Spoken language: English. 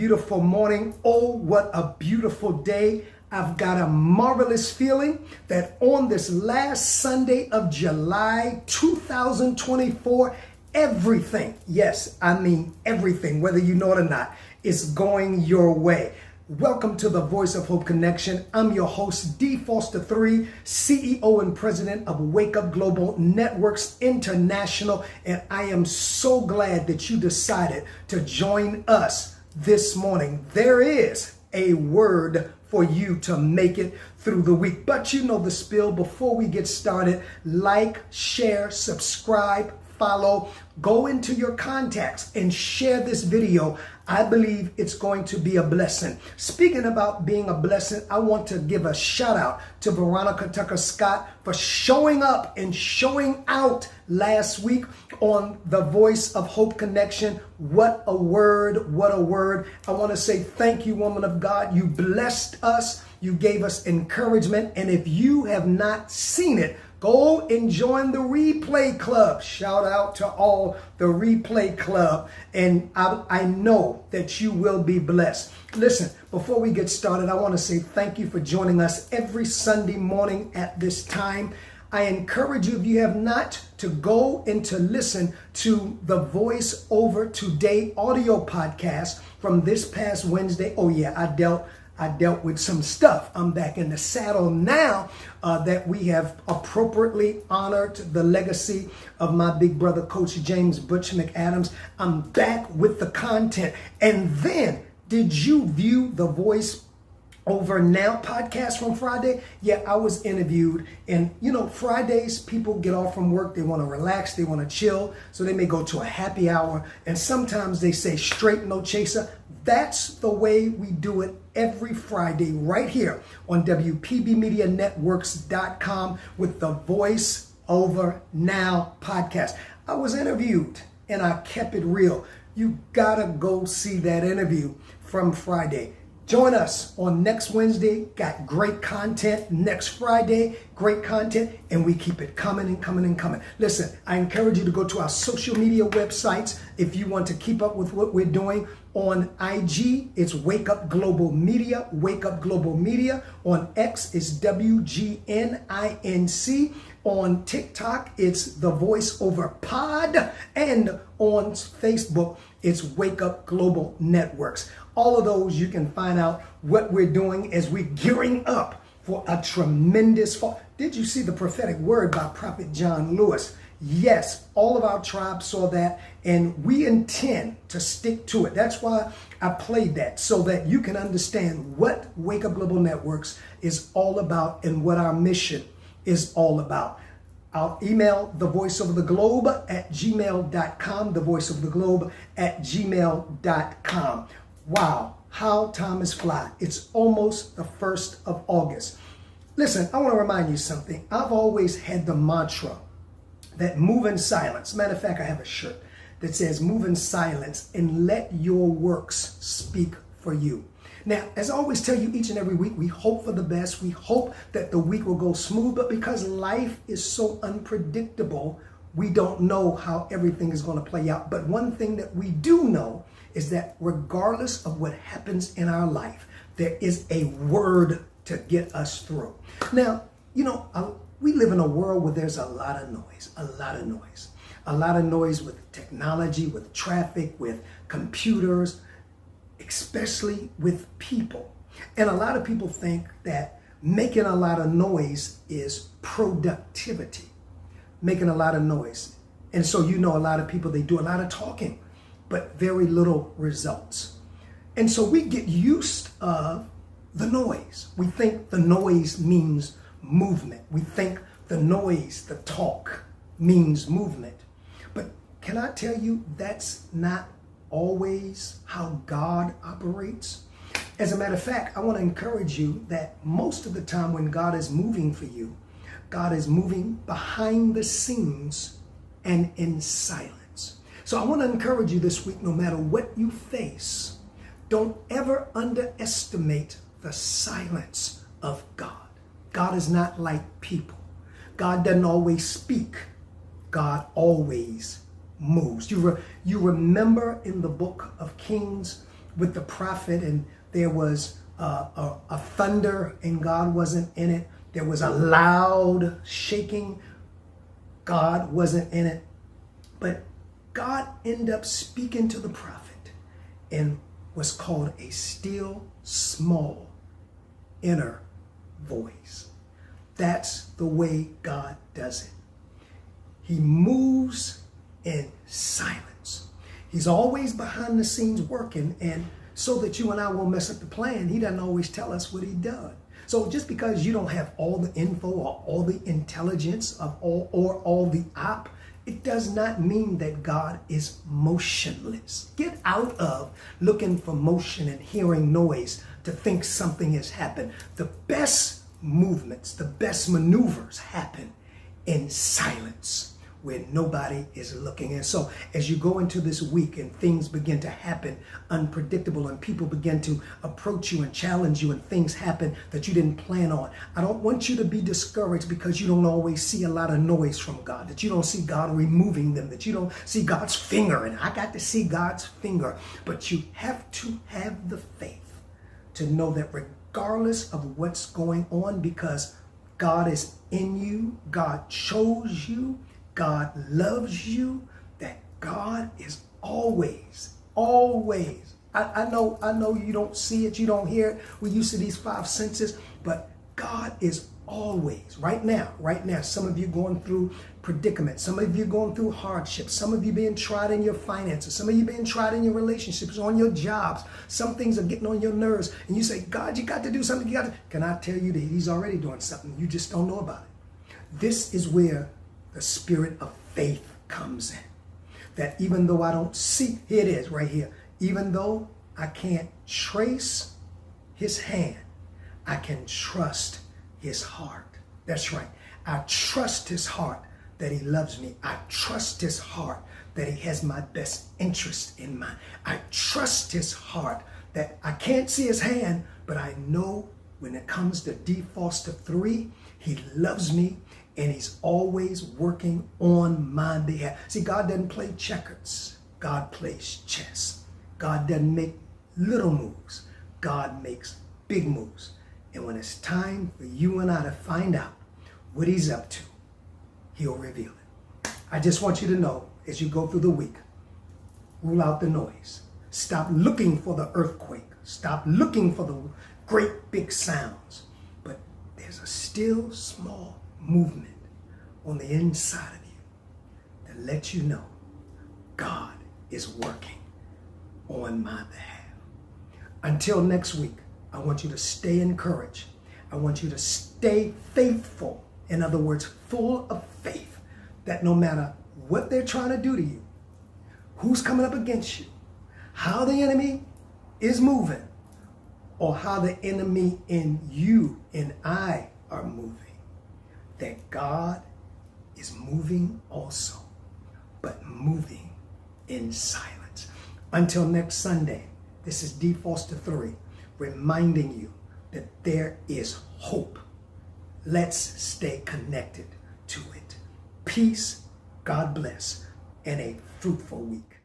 beautiful morning. Oh, what a beautiful day. I've got a marvelous feeling that on this last Sunday of July 2024, everything, yes, I mean everything, whether you know it or not, is going your way. Welcome to the Voice of Hope Connection. I'm your host, D. Foster III, CEO and President of Wake Up Global Networks International, and I am so glad that you decided to join us this morning. There is a word for you to make it through the week. But you know the spiel. Before we get started, like, share, subscribe, follow, go into your contacts and share this video. I believe it's going to be a blessing. Speaking about being a blessing, I want to give a shout out to Veronica Tucker Scott for showing up and showing out last week on the Voice of Hope Connection. What a word, what a word. I want to say thank you, woman of God. You blessed us. You gave us encouragement. And if you have not seen it, go and join the Replay Club. Shout out to all the Replay Club. And I know that you will be blessed. Listen, before we get started, I want to say thank you for joining us every Sunday morning at this time. I encourage you, if you have not, to go and to listen to the Voice Over Today audio podcast from this past Wednesday. Oh yeah, I dealt with some stuff. I'm back in the saddle now that we have appropriately honored the legacy of my big brother, Coach James Butch McAdams. I'm back with the content. And then, did you view the Voice Over Now podcast from Friday? Yeah, I was interviewed. And you know, Fridays, people get off from work. They want to relax. They want to chill. So they may go to a happy hour. And sometimes they say straight, no chaser. That's the way we do it every Friday right here on WPBMediaNetworks.com with the Voice Over Now podcast. I was interviewed and I kept it real. You gotta go see that interview from Friday. Join us on next Wednesday. Got great content. Next Friday, great content. And we keep it coming and coming and coming. Listen, I encourage you to go to our social media websites if you want to keep up with what we're doing. On IG, it's Wake Up Global Media. Wake Up Global Media. On X, it's WGNINC. On TikTok, it's The Voice Over Pod. And on Facebook, it's Wake Up Global Networks. All of those, you can find out what we're doing as we're gearing up for a tremendous fall. Did you see the prophetic word by Prophet John Lewis? Yes, all of our tribe saw that, and we intend to stick to it. That's why I played that, so that you can understand what Wake Up Global Networks is all about and what our mission is all about. I'll email thevoiceovertheglobe@gmail.com, thevoiceovertheglobe@gmail.com. Wow, how time is fly. It's almost the 1st of August. Listen, I want to remind you something. I've always had the mantra that move in silence. Matter of fact, I have a shirt that says move in silence and let your works speak for you. Now, as I always tell you each and every week, we hope for the best. We hope that the week will go smooth, but because life is so unpredictable, we don't know how everything is going to play out. But one thing that we do know is that regardless of what happens in our life, there is a word to get us through. Now, you know, we live in a world where there's a lot of noise, a lot of noise with technology, with traffic, with computers, especially with people. And a lot of people think that making a lot of noise is productivity, making a lot of noise. And so, you know, a lot of people, they do a lot of talking, but very little results. And so we get used to the noise. We think the noise means movement. We think the noise, the talk means movement. But can I tell you, that's not always how God operates? As a matter of fact, I want to encourage you that most of the time when God is moving for you, God is moving behind the scenes and in silence. So I want to encourage you this week, no matter what you face, don't ever underestimate the silence of God. God is not like people. God doesn't always speak. God always moves. You remember in the book of Kings with the prophet, and there was a thunder and God wasn't in it. There was a loud shaking. God wasn't in it. But God ended up speaking to the prophet in what's called a still small inner voice. That's the way God does it. He moves in silence. He's always behind the scenes working, and so that you and I won't mess up the plan, he doesn't always tell us what he does. So just because you don't have all the info or all the intelligence of all the op, it does not mean that God is motionless. Get out of looking for motion and hearing noise to think something has happened. The best movements, the best maneuvers happen in silence, where nobody is looking. And so as you go into this week and things begin to happen unpredictable and people begin to approach you and challenge you and things happen that you didn't plan on, I don't want you to be discouraged because you don't always see a lot of noise from God, that you don't see God removing them, that you don't see God's finger. And I got to see God's finger. But you have to have the faith to know that regardless of what's going on, because God is in you, God chose you, God loves you, that God is always. I know you don't see it, you don't hear it. We're used to these five senses, but God is always, right now, some of you going through predicaments, some of you going through hardships, some of you being tried in your finances, some of you being tried in your relationships, on your jobs. Some things are getting on your nerves, and you say, God, you got to do something. Can I tell you that he's already doing something? You just don't know about it. This is where the spirit of faith comes in. That even though I don't see, here it is right here, even though I can't trace his hand, I can trust his heart. That's right. I trust his heart that he loves me. I trust his heart that he has my best interest in mind. I trust his heart that I can't see his hand, but I know when it comes to D. Foster 3, he loves me and he's always working on my behalf. See, God doesn't play checkers. God plays chess. God doesn't make little moves. God makes big moves. And when it's time for you and I to find out what he's up to, he'll reveal it. I just want you to know, as you go through the week, rule out the noise. Stop looking for the earthquake. Stop looking for the great big sounds. But there's a still small movement on the inside of you that lets you know God is working on my behalf. Until next week, I want you to stay encouraged. I want you to stay faithful. In other words, full of faith, that no matter what they're trying to do to you, who's coming up against you, how the enemy is moving, or how the enemy in you and I are moving, that God is moving also, but moving in silence. Until next Sunday, this is D. Foster 3, reminding you that there is hope. Let's stay connected to it. Peace, God bless, and a fruitful week.